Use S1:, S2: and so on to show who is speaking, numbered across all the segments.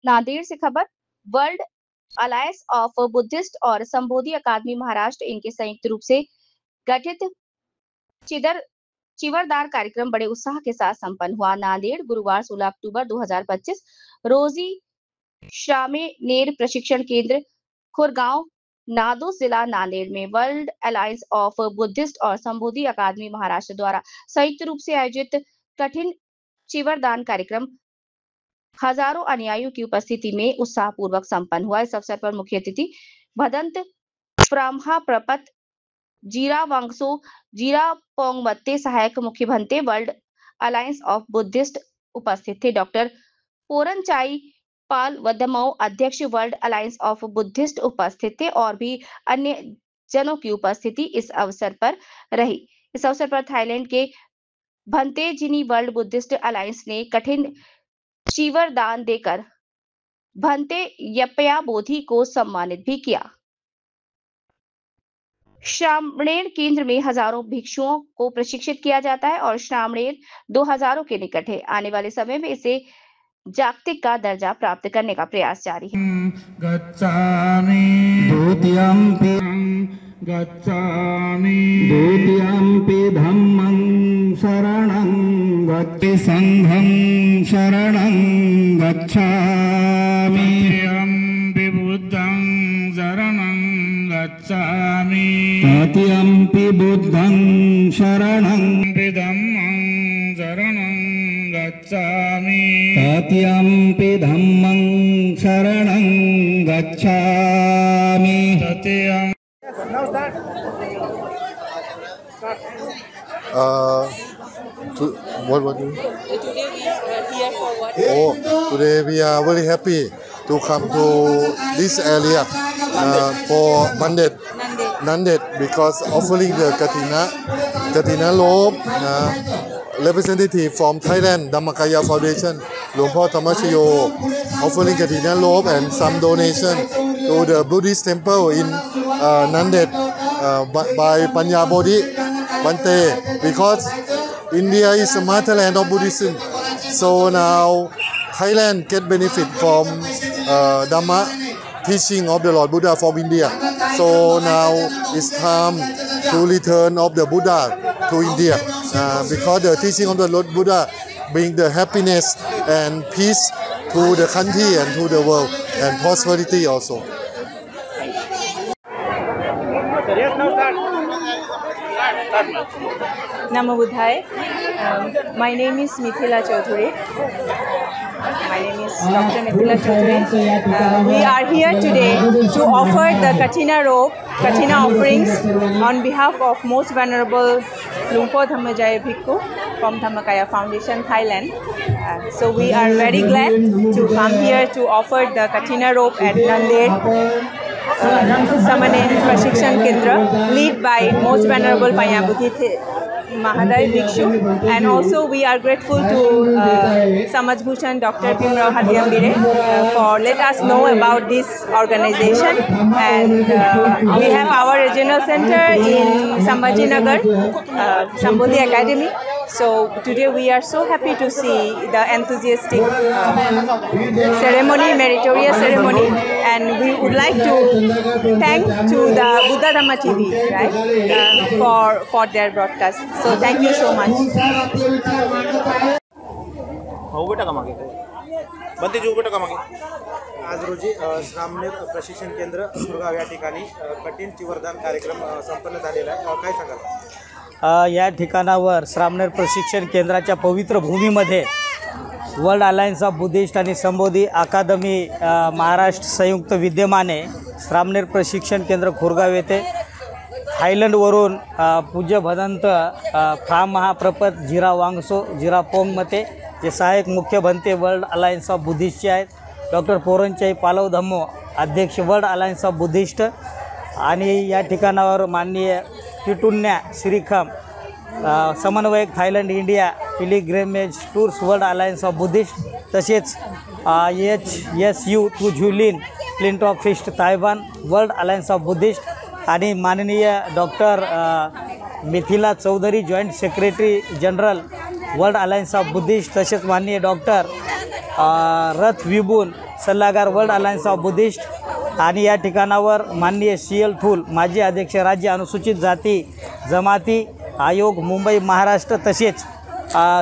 S1: नांदेड़ से खबर। World alliance of Buddhist और संबोधि अकादमी महाराष्ट्र इनके संयुक्त रूप से गठित चिवरदार कार्यक्रम बड़े उत्साह के साथ संपन्न हुआ। नांदेड़, गुरुवार 16 अक्टूबर 2025 रोजी श्रामेनेर प्रशिक्षण केंद्र खुरगांव नादो जिला नांदेड़ में वर्ल्ड अलायंस ऑफ बुद्धिस्ट और संबोधि अकादमी महाराष्ट्र द्वारा संयुक्त रूप से आयोजित कठिन चिवरदान कार्यक्रम हजारों अनुयायियों की उपस्थिति में उत्साहपूर्वक संपन्न हुआ। इस अवसर पर मुख्य अतिथि भदंत फ्रामहा प्रपत जीरा वांगसो जीरा पोंगमत्ते सहायक मुख्य Bhante world alliance of Buddhist उपस्थित थे। डॉक्टर पोरनचाई पाल वदमो अध्यक्ष वर्ल्ड अलायंस ऑफ बुद्धिस्ट उपस्थित थे और भी अन्य जनों की उपस्थिति इस अवसर पर रही। इस अवसर पर थाईलैंड के भंते जिनी वर्ल्ड बुद्धिस्ट अलायंस ने कठिन चिवरदान देकर भंते यपया बोधि को सम्मानित भी किया। श्रामणेर केंद्र में हजारों भिक्षुओं को प्रशिक्षित किया जाता है और श्रामणेर 2000 के निकट है। आने वाले समय में इसे जागतिक का दर्जा प्राप्त करने का प्रयास जारी है।
S2: द्वितीयम्पि धम्मं शरणं गच्छामि संघं शरणं गच्छामि तृतीयम्पि बुद्धं शरणं गच्छामि तृतीयम्पि बुद्धं शरणं धम्मं शरणं गच्छामि तृतीयम्पि धम्मं शरणं गच्छामि तृतीयं
S3: what do you? Today we are here for what? Today we are very happy to come to this area for Nandet because offering the Katina robe representative from Thailand Dhammakaya Foundation, Lumpur Thamashayo, offering Katina robe and some donation to the Buddhist temple in Nandet by Panya Bodhi Bante, because India is the motherland of Buddhism. So now Thailand get benefit from Dhamma teaching of the Lord Buddha from India. So now it's time to return of the Buddha to India because the teaching of the Lord Buddha bring the happiness and peace to the country and to the world and prosperity also.
S4: Namo Buddhaya. My name is Mithila Chaudhary. My name is Dr. Mithila Chaudhary. We are here today to offer the Katina robe, Katina offerings on behalf of Most Venerable Lumpur Dhammajaya Bhikkhu from Dhammakaya Foundation, Thailand. So we are very glad to come here to offer the Katina robe at Nandet Samanen Prashikshan Kendra, lead by Most Venerable Panyabudhi Mahaday Bhikshu, and also we are grateful to Samaj Bhushan Dr. Bhimrao Hadiyambire for let us know about this organization. And we have our regional center in Sambhajinagar, Sambodhi Academy. So today we are so happy to see the enthusiastic ceremony, meritorious ceremony, and we would like to thank to the Buddha Dhamma TV, right, for their broadcast. So thank you so much.
S5: आज रोजी श्रामनेर प्रशिक्षण केंद्र सुरगाव या ठिकाणी कठीण चिवरदान कार्यक्रम संपन्न झालेला आहे. काय सांगाल?
S6: या ठिकाणावर श्रामनेर प्रशिक्षण केंद्राच्या पवित्र भूमीमध्ये वर्ल्ड अलायन्स ऑफ बुद्धिस्ट आणि संबोधी अकादमी महाराष्ट्र संयुक्त विद्यमाने श्रामनेर प्रशिक्षण केंद्र खुरगाव येथे थायलंडवरून पूज्य भदंत फ्राम महाप्रपत जीरा वांगसो जीरा पोंगमते जे सहायक मुख्य भंते वर्ल्ड अलायन्स ऑफ बुद्धिस्टचे आहेत. डॉक्टर पोरनचाई पालव धम्मो अध्यक्ष वर्ल्ड अलायन्स ऑफ बुद्धिस्ट आणि या ठिकाणावर माननीय टिटुन्या श्रीखम समन्वयक Thailand India pilgrimage tours world alliance of Buddhist तसेच HSU टू झुलिन क्लिंट ऑफ फिस्ट Taiwan world alliance of Buddhist आणि माननीय doctor Mithila Chaudhary joint secretary general world alliance of Buddhist, तसेच माननीय डॉक्टर रथ विबून सल्लागार वर्ल्ड अलायन्स ऑफ बुद्धिस्ट, आणि या ठिकाणावर माननीय CL थूल माजी अध्यक्ष राज्य अनुसूचित जाती जमाती आयोग मुंबई महाराष्ट्र, तसेच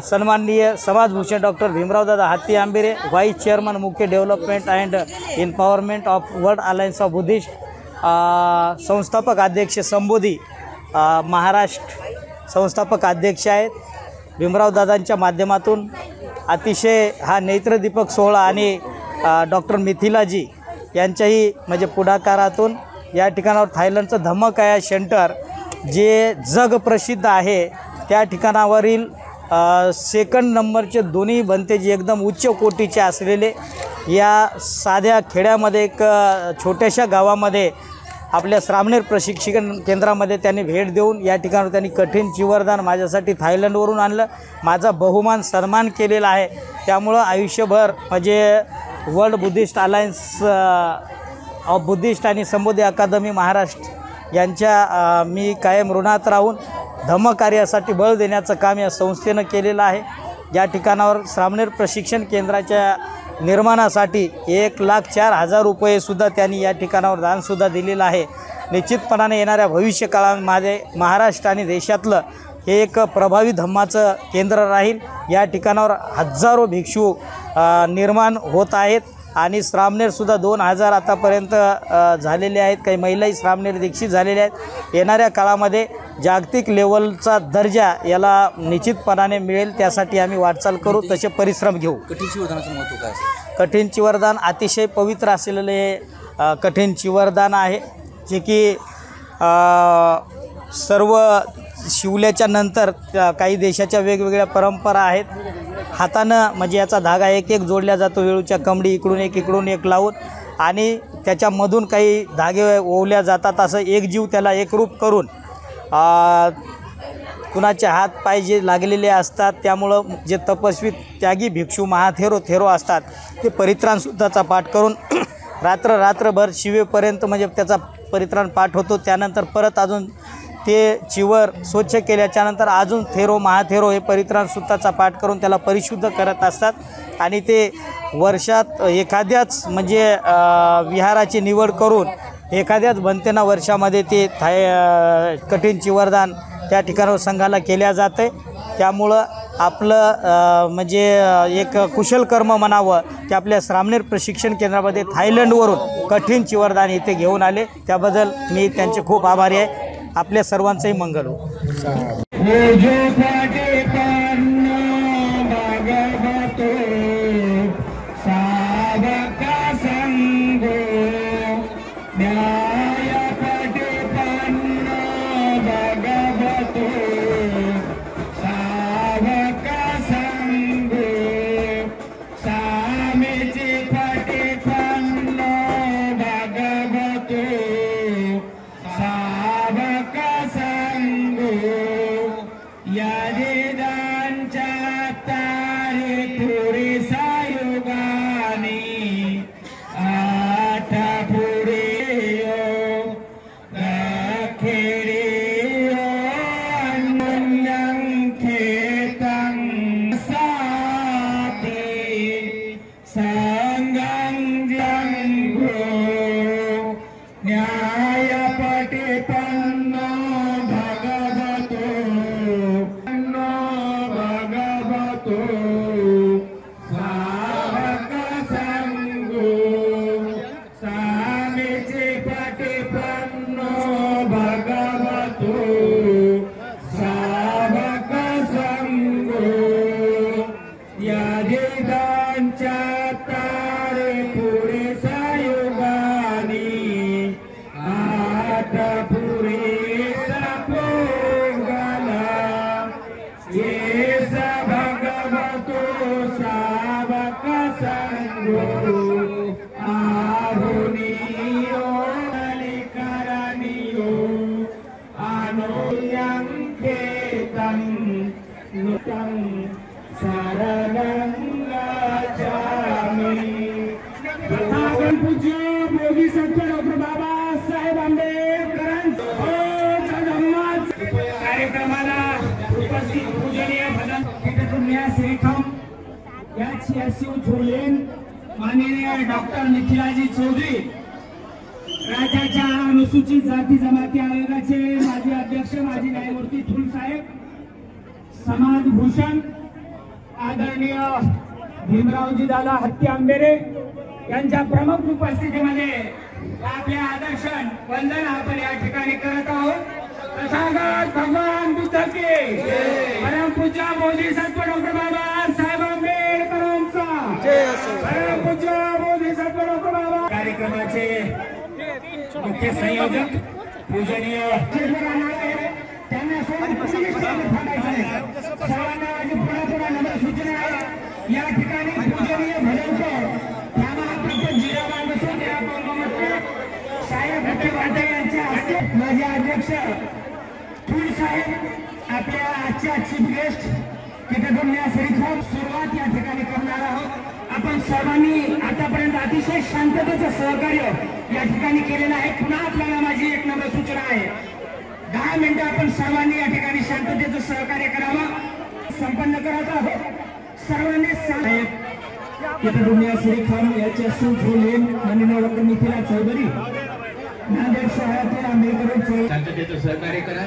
S6: सन्माननीय समाजभूषण डॉक्टर भीमरावदादा हाती आंबिरे व्हाईस चेअरमन मुख्य development and empowerment of world alliance of Buddhist, संस्थापक अध्यक्ष संबोधी महाराष्ट्र संस्थापक अध्यक्ष आहेत. भीमरावदादांच्या माध्यमातून अतिशय हा नेत्रदीपक सोहळा आणि डॉक्टर मिथिलाजी यांच्याही म्हणजे पुढाकारातून या ठिकाणावर थायलंडचं धम्मकाया सेंटर जे जगप्रसिद्ध आहे त्या ठिकाणावरील सेकंड नंबरचे दोन्ही बनते जे एकदम उच्च कोटीचे असलेले या साध्या खेड्यामध्ये एक छोट्याशा गावामध्ये आपल्या श्रामणेर प्रशिक्षण केंद्रामध्ये त्यांनी भेट देऊन या ठिकाणावर त्यांनी कठीण चिवरदान माझ्यासाठी थायलंडवरून आणलं. माझा बहुमान सन्मान केलेला आहे. त्यामुळं आयुष्यभर म्हणजे world Buddhist alliance of Buddhist आणि संबोधी अकादमी महाराष्ट्र यांच्या मी कायम ऋणात राहून धम्मकार्यासाठी बळ देण्याचं काम या संस्थेनं केलेलं आहे. या ठिकाणावर श्रामणेर प्रशिक्षण केंद्राच्या निर्माणासाठी 1,04,000 रुपयेसुद्धा त्यांनी या ठिकाणावर दानसुद्धा दिलेलं आहे. निश्चितपणाने येणाऱ्या भविष्य काळामध्ये महाराष्ट्र आणि देशातलं हे एक प्रभावी धम्माचं केंद्र राहील. या ठिकाणावर हजारो भिक्षू निर्माण होत आहेत आणि श्रामणेरसुद्धा 2,000 आतापर्यंत झालेले आहेत. काही महिलाही श्रामणेर दीक्षित झालेल्या आहेत. येणाऱ्या काळामध्ये जागतिक लेवलचा दर्जा याला निश्चितपणाने मिळेल, त्यासाठी आम्ही वाटचाल करू, तसे परिश्रम घेऊ.
S7: कठीण चिवरदानाचं महत्त्व काय?
S6: कठीण चिवरदान अतिशय पवित्र असलेले कठीण चिवरदान आहे, जे की सर्व शिवल्याच्या नंतर काही देशाच्या वेगवेगळ्या परंपरा आहेत. हातानं म्हणजे याचा धागा एक एक जोडला जातो, वेळूच्या कमडी इकडून एक लावून, आणि त्याच्यामधून काही धागे ओवल्या जातात. असं एक जीव त्याला एकरूप करून कुणाचे हात पाय जे लागलेले असतात, त्यामुळं जे तपस्वी त्यागी भिक्षू महाथेरो असतात ते परित्राणसुद्धाचा पाठ करून रात्रभर शिवेपर्यंत म्हणजे त्याचा परित्राण पाठ होतो. त्यानंतर परत अजून ते चिवर स्वच्छ केल्याच्यानंतर अजून महाथेरो हे परित्राणसुद्धाचा पाठ करून त्याला परिशुद्ध करत असतात. आणि ते वर्षात एखाद्याच म्हणजे विहाराची निवड करून एखाद्याच बनतेना वर्षामध्ये ते कठीण चिवरदान त्या ठिकाणावर संघाला केल्या जाते. त्यामुळं आपलं म्हणजे एक कुशल कर्म म्हणावं की आपल्या श्रामणेर प्रशिक्षण केंद्रामध्ये थायलंडवरून कठीण चिवरदान इथे घेऊन आले, त्याबद्दल मी त्यांचे खूप आभारी आहे. आपल्या सर्वांचंही मंगल हो.
S2: पूज्य योगी संत डॉक्टर बाबासाहेब आंबेडकरांचा
S7: श्रीखम HSU झोलेन माननीय डॉक्टर निखिलाजी चौधरी, राज्याच्या अनुसूचित जाती जमाती आयोगाचे माजी अध्यक्ष माजी न्यायमूर्ती थुल साहेब, समाज भूषण आदरणीय भीमरावजी दादा हत्ती आंबेरे यांच्या प्रमुख उपस्थितीमध्ये आपल्या आदर्शन वंदन आपण या ठिकाणी करत आहोत। तथागत भगवान बुद्ध की परम पूज्य बोधिसत्व डॉक्टर बाबासाहेब आंबेडकरांचा परम पूज्य बोधिसत्व डॉक्टर बाबा। कार्यक्रमाचे मुख्य संयोजक पूजनीय त्यांना सर्वांना पुन्हा नम्र सूचना आहे, या ठिकाणी पूजनीय भजनकर साहेब यांच्या हस्ते माझे अध्यक्ष थुल साहेब आपल्या आजच्या चीफ गेस्ट श्रीखम सुरुवात या ठिकाणी करणार आहोत। आपण सर्वांनी आतापर्यंत अतिशय शांततेचं सहकार्य या ठिकाणी केलेलं आहे। पुन्हा आपल्याला माझी एक नम्र सूचना आहे, 10 मिनिटं आपण सर्वांनी या ठिकाणी शांततेचं सहकार्य करावं। संपन्न करत आहोत सर्वांनी श्रीखम HSU झोलेन माननीय डॉक्टर निखिला चौधरी, नांदेड शहरातील आंबेडकर शांततेचं सहकार्य करा।